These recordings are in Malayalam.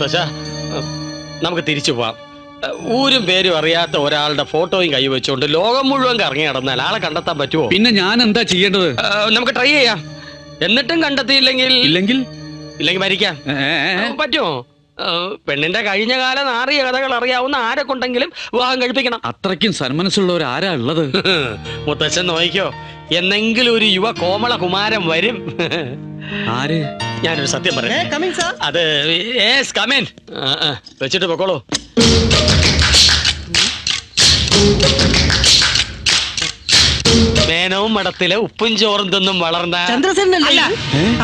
മുത്തശ്ശ, നമുക്ക് തിരിച്ചു പോവാം. ഊരും പേരും അറിയാത്ത ഒരാളുടെ ഫോട്ടോയും കൈ വെച്ചുകൊണ്ട് ലോകം മുഴുവൻ കറങ്ങി നടന്നാൽ ആളെ കണ്ടെത്താൻ പറ്റുമോ? പിന്നെ ഞാൻ എന്താ ചെയ്യേണ്ടത്? നമുക്ക് ട്രൈ ചെയ്യാം. എന്നിട്ടും കണ്ടെത്തിയില്ലെങ്കിൽ ഇല്ലെങ്കിൽ മരിക്കാം. പറ്റുമോ? പെണ്ണിന്റെ കഴിഞ്ഞ കാല നാറിയ കഥകൾ അറിയാവുന്ന ആരെ കൊണ്ടെങ്കിലും വിവാഹം കഴിപ്പിക്കണം. അത്രയ്ക്കും സന്മനസ്സുള്ളവർ ആരാ ഉള്ളത്? മുത്തച്ഛൻ നോക്കിക്കോ, എന്നെങ്കിലും ഒരു യുവ കോമള കുമാരൻ വരും. ആര്? ഞാനൊരു സത്യം പറയാം. അത് വെച്ചിട്ട് പൊക്കോളൂ. മേനവും മഠത്തിലെ ഉപ്പും ചോറും തിന്നും വളർന്ന ചന്ദ്രസേനല്ലേ?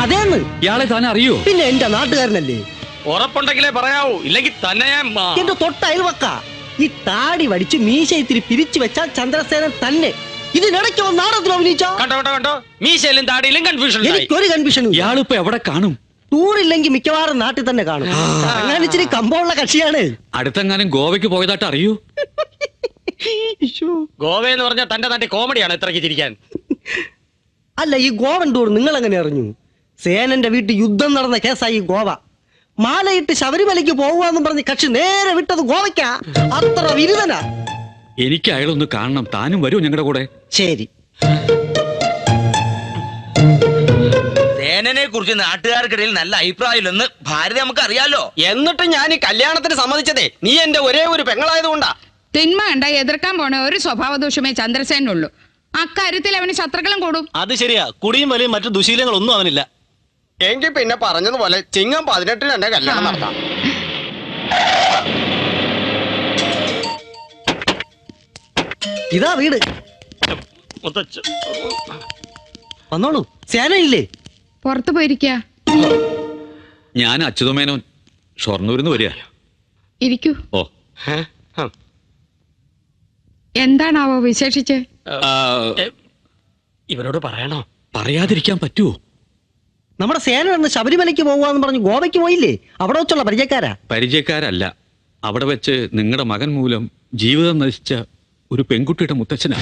അതേന്ന്. ഇയാളെ താൻ അറിയോ? പിന്നെ എന്റെ നാട്ടുകാരനല്ലേ. ഉറപ്പുണ്ടെങ്കിലേ പറയാവൂ, ഇല്ലെങ്കിൽ തന്നെ എന്റെ തൊട്ടയൽവക്ക. ഈ താടി വടിച്ച് മീശ ഇത്തിരി പിരിച്ചു വെച്ചാൽ ചന്ദ്രസേനൻ തന്നെ. ഇതിനിടയ്ക്ക് നാടകത്തിൽ അഭിനയിച്ചോ? കണ്ടോ മീശയിലും താടിയിലും കൺഫ്യൂഷൻ. എനിക്കൊരു കൺഫ്യൂഷനും. ഇയാളിപ്പോ എവിടെ കാണും? ടൂറില്ലെങ്കിൽ മിക്കവാറും നാട്ടിൽ തന്നെ കാണും. അങ്ങനെ ഇച്ചിരി കമ്പമുള്ള കക്ഷിയാണ്. അടുത്തെങ്ങാനും ഗോവയ്ക്ക് പോയതായിട്ട് അറിയൂ? ഗോവ എന്ന് പറഞ്ഞാൽ തന്റെ നാട്ടിൽ കോമഡിയാണ് ഇത്രയ്ക്ക് ചിരിക്കാൻ. അല്ല, ഈ ഗോവൻ ടൂർ നിങ്ങൾ എങ്ങനെ അറിഞ്ഞു? സേനന്റെ വീട്ടിൽ യുദ്ധം നടന്ന കേസായി ഗോവ. മാലയിട്ട് ശബരിമലയ്ക്ക് പോവാന്നും പറഞ്ഞ് കക്ഷി നേരെ വിട്ടത് ഗോവയ്ക്കാ. അത്ര വിരുദനാ. എനിക്ക് അയാളൊന്ന് കാണണം. താനും വരൂ ഞങ്ങളുടെ കൂടെ? ശരി. സേനനെ കുറിച്ച് നാട്ടുകാർക്കിടയിൽ നല്ല അഭിപ്രായമില്ലെന്ന് ഭാരതി നമുക്ക് അറിയാലോ. എന്നിട്ട് ഞാൻ ഈ കല്യാണത്തിന് സമ്മതിച്ചതേ നീ എന്റെ ഒരേ ഒരു പെങ്ങളായതുകൊണ്ടാ. തിന്മ കണ്ട എതിർക്കാൻ പോണ ഒരു സ്വഭാവദോഷമേ ചന്ദ്രസേനുള്ളൂ. അക്കാര്യത്തിൽ അവന് ശത്രുക്കളും കൂടും. അത് ശരിയാ. കുടിയും വലിയും മറ്റു ദുശീലങ്ങളൊന്നും അവനില്ല. എങ്കിൽ പിന്നെ പറഞ്ഞതുപോലെ ചിങ്ങം 18 എന്റെ കല്യാണം നടത്താം. ഇതാ വീട്. വന്നോളൂ. സേനയില്ലേ? പുറത്തു പോയിരിക്ക. ഞാൻ അച്യുതമേനോൻ, ഷൊർണൂരിന്ന് വരിക. ഇരിക്കൂ. ഓ, എന്താണാവോ വിശേഷിച്ച്? ഇവരോട് പറയണോ? പറയാതിരിക്കാൻ പറ്റുമോ? നമ്മുടെ സേന എന്ന് ശബരിമലയ്ക്ക് പോവാന്ന് പറഞ്ഞ് ഗോവയ്ക്ക് പോയില്ലേ? അവിടെ വെച്ചുള്ള പരിചയക്കാരാ. പരിചയക്കാരല്ല, അവിടെ വെച്ച് നിങ്ങളുടെ മകൻ മൂലം ജീവിതം നശിച്ച ഒരു പെൺകുട്ടിയുടെ മുത്തച്ഛനാ.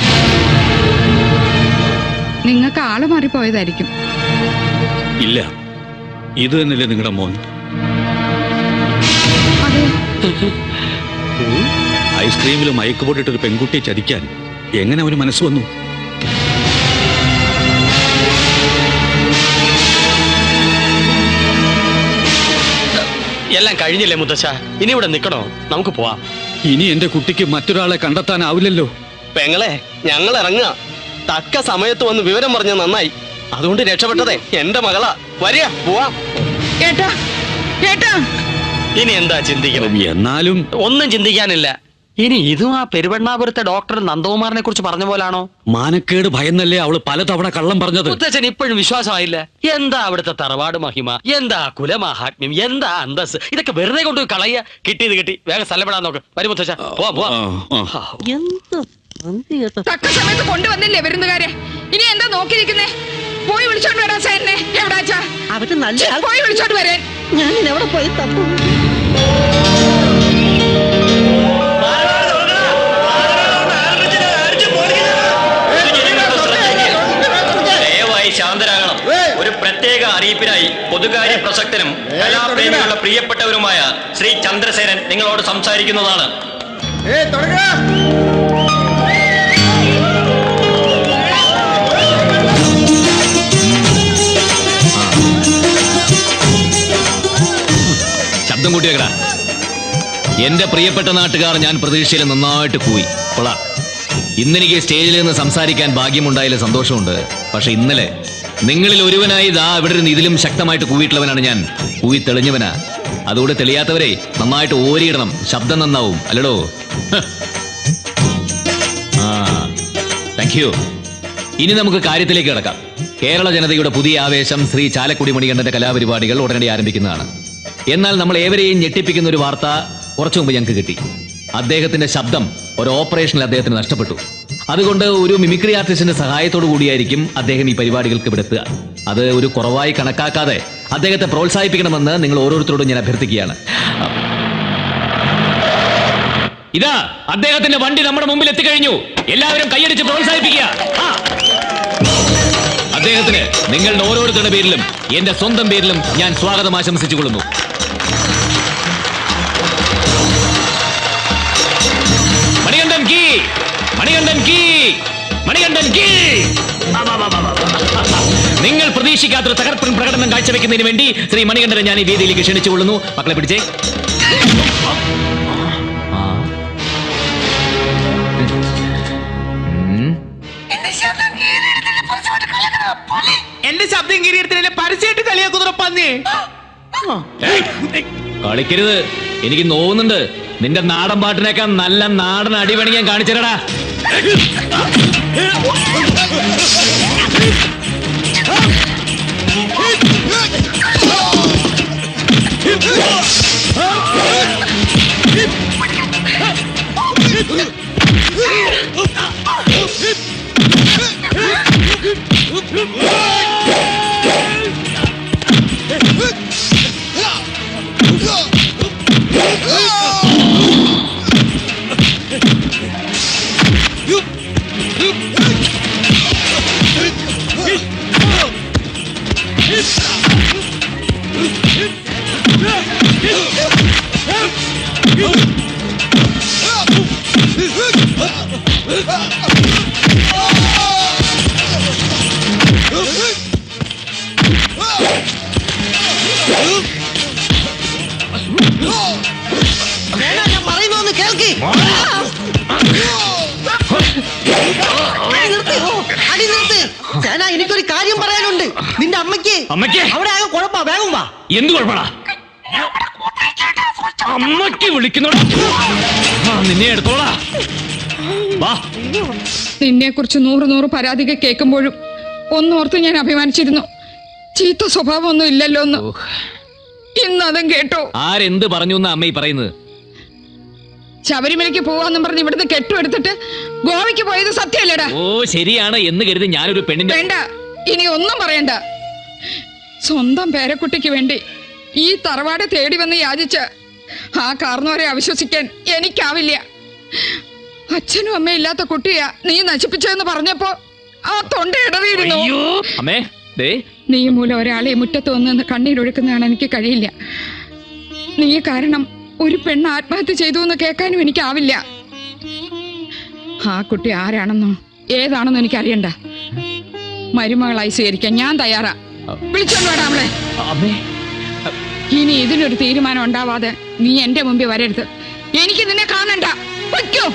നിങ്ങൾക്ക് ആള് മാറിപ്പോയതായിരിക്കും. ഇല്ല, ഇത് തന്നെയല്ലേ നിങ്ങളുടെ മോൻ? അതെ. ഐസ്ക്രീമിൽ മയക്കുപൊട്ടിട്ടൊരു പെൺകുട്ടിയെ ചതിക്കാൻ എങ്ങനെ അവന് മനസ്സ് വന്നു? എല്ലാം കഴിഞ്ഞില്ലേ മുത്തശ്ശ? ഇനി ഇവിടെ നിൽക്കണോ? നമുക്ക് പോവാം. ഇനി എന്റെ കുട്ടിക്ക് മറ്റൊരാളെ കണ്ടെത്താനാവില്ലല്ലോ. പെങ്ങളെ, ഞങ്ങൾ ഇറങ്ങുക. തക്ക സമയത്ത് വന്ന് വിവരം പറഞ്ഞ നന്നായി. അതുകൊണ്ട് രക്ഷപ്പെട്ടതേ എന്റെ മകളാ. വരിക, പോവാം. ഏട്ടാ, ഏട്ടാ, ഇനി എന്താ ചിന്തിക്കണം? എന്നാലും ഒന്നും ചിന്തിക്കാനില്ല. ഇനി ഇതും ആ പെരുവണ്ണാപുരത്തെ ഡോക്ടർ നന്ദകുമാറിനെ കുറിച്ച് പറഞ്ഞ പോലാണോ? മാനക്കേട് ഭയന്നല്ലേ അവള് പലതവണ കള്ളം പറഞ്ഞത്. മുത്തച്ഛൻ ഇപ്പോഴും വിശ്വാസമായില്ല. എന്താ അവിടുത്തെ തറവാട് മഹിമ, എന്താ കുലമാഹാത്മ്യം, എന്താ അന്തസ്, ഇതൊക്കെ വെറുതെ കൊണ്ട് കളയ. കിട്ടിയത് കിട്ടി, വേഗം സ്ഥലപ്പെടാൻ നോക്ക്. വരും മുത്തച്ഛ, പോവാ. തക്ക സമയത്ത് കൊണ്ടുവന്നില്ലേ വിരുന്നുകാരെ? ഇനി എന്താ നോക്കിയിരിക്കുന്നേ? പോയി വിളിച്ചോണ്ട് വരാ സേനെ. എവിടാച്ചാ? അവര് നല്ല പോയി വിളിച്ചോണ്ട് വരാൻ. ഞാൻ എവിടെ പോയി തപ്പും? ശാന്തരാകണം. ഒരു പ്രത്യേക അറിയിപ്പിനായി പൊതുകാര്യ പ്രസക്തനും കലാപ്രേമികളുടെ പ്രിയപ്പെട്ടവരുമായ ശ്രീ ചന്ദ്രസേനൻ നിങ്ങളോട് സംസാരിക്കുന്നതാണ്. ശബ്ദം കൂട്ടിയേക്കടാ. എന്റെ പ്രിയപ്പെട്ട നാട്ടുകാർ, ഞാൻ പ്രതീക്ഷയിൽ നന്നായിട്ട് പോയി. ഇന്നെനിക്ക് സ്റ്റേജിൽ നിന്ന് സംസാരിക്കാൻ ഭാഗ്യമുണ്ടായാലും സന്തോഷമുണ്ട്. പക്ഷെ ഇന്നലെ നിങ്ങളിൽ ഒരുവനായി ഇവിടെ നിന്ന് ഇതിലും ശക്തമായിട്ട് കൂവിയിട്ടുള്ളവനാണ് ഞാൻ. കൂവി തെളിഞ്ഞവനാ. അതുകൊണ്ട് തെളിയാത്തവരെ നന്നായിട്ട് ഓരിയിടണം. ശബ്ദം നന്നാവും, അല്ലടോ? Thank you. ഇനി നമുക്ക് കാര്യത്തിലേക്ക് കിടക്കാം. കേരള ജനതയുടെ പുതിയ ആവേശം ശ്രീ ചാലക്കുടി മണികണ്ഠന്റെ കലാപരിപാടികൾ ഉടനടി ആരംഭിക്കുന്നതാണ്. എന്നാൽ നമ്മൾ ഏവരെയും ഞെട്ടിപ്പിക്കുന്ന ഒരു വാർത്ത കുറച്ചു മുമ്പ് ഞങ്ങൾക്ക് കിട്ടി. അദ്ദേഹത്തിന്റെ ശബ്ദം ഒരു ഓപ്പറേഷനിൽ അദ്ദേഹത്തിന് നഷ്ടപ്പെട്ടു. അതുകൊണ്ട് ഒരു മിമിക്രി ആർട്ടിസ്റ്റിന്റെ സഹായത്തോടു കൂടിയായിരിക്കും അദ്ദേഹം ഈ പരിപാടികൾക്ക് വിടുത്തുക. അത് ഒരു കുറവായി കണക്കാക്കാതെ അദ്ദേഹത്തെ പ്രോത്സാഹിപ്പിക്കണമെന്ന് നിങ്ങൾ ഓരോരുത്തരോടും ഞാൻ അഭ്യർത്ഥിക്കുകയാണ്. ഇതാ അദ്ദേഹത്തിന്റെ വണ്ടി നമ്മുടെ മുമ്പിൽ എത്തിക്കഴിഞ്ഞു. എല്ലാവരും കൈയടിച്ച് പ്രോത്സാഹിപ്പിക്കുക. അദ്ദേഹത്തിന് നിങ്ങളുടെ ഓരോരുത്തരുടെ പേരിലും എന്റെ സ്വന്തം പേരിലും ഞാൻ സ്വാഗതം ആശംസിച്ചുകൊള്ളുന്നു. മണികണ്ഠൻ കീ! നിങ്ങൾ പ്രതീക്ഷിക്കാത്തൊരു തകർപ്പൻ പ്രകടനം കാഴ്ചവെക്കുന്നതിന് വേണ്ടി ശ്രീ മണികണ്ഠനെ ഞാൻ ഈ വേദിയിലേക്ക് ക്ഷണിച്ചുകൊള്ളുന്നു. മക്കളെ പിടിച്ചേ. എന്റെ ശബ്ദം കീറിയെടുത്തില്ല, പരസ്യമായിട്ട് കളിയാക്കുന്ന പന്നി. കളിക്കരുത്, എനിക്ക് നോവുന്നുണ്ട്. നിന്റെ നാടൻ പാട്ടിനേക്കാൾ നല്ല നാടൻ അടിപണി ഞാൻ കാണിച്ചരടാ. ഞാൻ പറയുന്നൊന്ന് കേൾക്ക്. അടി നിർത്ത്. സേന, എനിക്കൊരു കാര്യം പറയാനുണ്ട്. നിന്റെ അമ്മയ്ക്ക് അവിടെ ആകെ കുഴപ്പാ. വേഗം വാ. എന്ത് കുഴപ്പമാ? അമ്മയ്ക്ക് വിളിക്കുന്നോടാ. നിന്നെ എടുത്തോളാ. വാ. നിന്നെ കുറിച്ച് 100 പരാതികൾ കേൾക്കുമ്പോഴും ഒന്നോർത്ത് ഞാൻ അഭിമാനിച്ചിരുന്നു. ചീത്ത സ്വഭാവമൊന്നും ഇല്ലല്ലോ എന്ന്. ഇന്നതും കേട്ടോ. ആരെന്ത് പറഞ്ഞു എന്നാ അമ്മ ഈ പറയുന്നത്? ശബരിമലയ്ക്ക് പോവാന്നും പറഞ്ഞ് ഇവിടുന്ന് കെട്ടുമെടുത്തിട്ട് ഗോവയ്ക്ക് പോയത് സത്യമല്ലടാ. ഓ ശരിയാണ് എന്ന് കരുതി ഞാനൊരു പെണ്ണിന്റെ. വേണ്ട, ഇനി ഒന്നും പറയണ്ട. സ്വന്തം പേരക്കുട്ടിക്ക് വേണ്ടി ഈ തറവാട് തേടി വന്ന് യാചിച്ച ആ കാർന്നവരെ അവിശ്വസിക്കാൻ എനിക്കാവില്ല. അച്ഛനും അമ്മയും ഇല്ലാത്ത കുട്ടിയാ നീ നശിപ്പിച്ചതെന്ന് പറഞ്ഞപ്പോ ആ തൊണ്ട ഇടറിയിരുന്നു. അമ്മേ, ദേ നീ മൂലം ഒരാളെ മുറ്റത്ത് വന്ന് കണ്ണീരൊഴുക്കുന്നതാണ് എനിക്ക് കഴിയില്ല. നീ കാരണം ഒരു പെണ്ണ് ആത്മഹത്യ ചെയ്തു എന്ന് കേൾക്കാനും എനിക്കാവില്ല. ആ കുട്ടി ആരാണെന്നോ ഏതാണെന്നോ എനിക്കറിയണ്ട. മരുമകളായി സ്വീകരിക്കാൻ ഞാൻ തയ്യാറാ. വിളിച്ചോണ്ട് വേടാ അവളെ. അമ്മേ, ഇനി ഇതിനൊരു തീരുമാനം ഉണ്ടാവാതെ നീ എന്റെ മുമ്പിൽ വരരുത്. എനിക്ക് നിന്നെ കാണണ്ട. വയ്ക്കോ.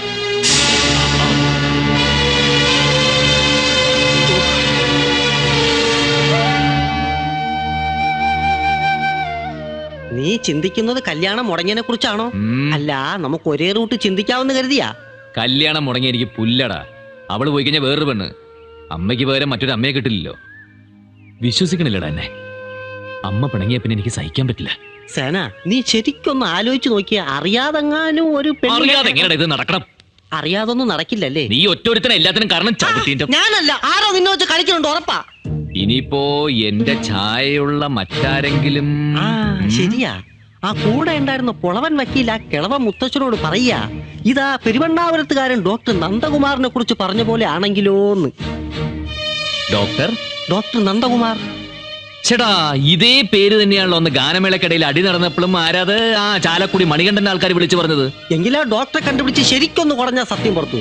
നീ ചിന്തിക്കുന്നത് കല്യാണം മുടങ്ങിയതിനെ കുറിച്ചാണോ? അല്ല, നമുക്ക് ഒരേ റൂട്ട് ചിന്തിക്കാവുന്ന കരുതിയാ. കല്യാണം മുടങ്ങി എനിക്ക് പുല്ലടാ. അവള് പോയി കഴിഞ്ഞാൽ വേറൊരു പെണ്ണ്. അമ്മയ്ക്ക് പകരം മറ്റൊരു അമ്മയെ കിട്ടില്ലല്ലോ. വിശ്വസിക്കണില്ലടാ എന്നെ. അമ്മ പിണങ്ങിയ പിന്നെ എനിക്ക് സഹിക്കാൻ പറ്റില്ല. സേന, നീ ശരിക്കൊന്ന് ആലോചിച്ച് നോക്കിയ അറിയാതെങ്ങാനും ഒരു അറിയാതെ എങ്ങനെയാ ഇത് നടക്കണം? അറിയാതൊന്നും നടക്കില്ലല്ലേ? നീ ഒറ്റൊരുത്തനെ എല്ലാത്തിനും കാരണം ചവിട്ടീന്റെ. ഞാനല്ല, ആരോ നിന്നെ വെച്ച് കളിക്കുന്നുണ്ട് ഉറപ്പാ. ഇനിയിപ്പോ എന്റെ ഛായയുള്ള മറ്റാരെങ്കിലും. ശരിയാ, ആ കൂടെ ഉണ്ടായിരുന്ന പുളവൻ വക്കീൽ ആ കിളവ മുത്തച്ഛനോട് പറയാ, ഇതാ പെരുവണ്ണാപുരത്തുകാരൻ ഡോക്ടർ നന്ദകുമാറിനെ കുറിച്ച് പറഞ്ഞ പോലെ ആണെങ്കിലോന്ന്. ഡോക്ടർ നന്ദകുമാർ. ചേട്ടാ, ഇതേ പേര് തന്നെയാണല്ലോ അന്ന് ഗാനമേളക്കിടയിൽ അടി നടന്നപ്പോഴും ആരാത് ആ ചാലക്കുടി മണികണ്ഠന്റെ ആൾക്കാർ വിളിച്ചു പറഞ്ഞത്. എങ്കിലാ ഡോക്ടറെ കണ്ടുപിടിച്ച് ശരിക്കൊന്ന് കുറഞ്ഞ സത്യം പുറത്തു.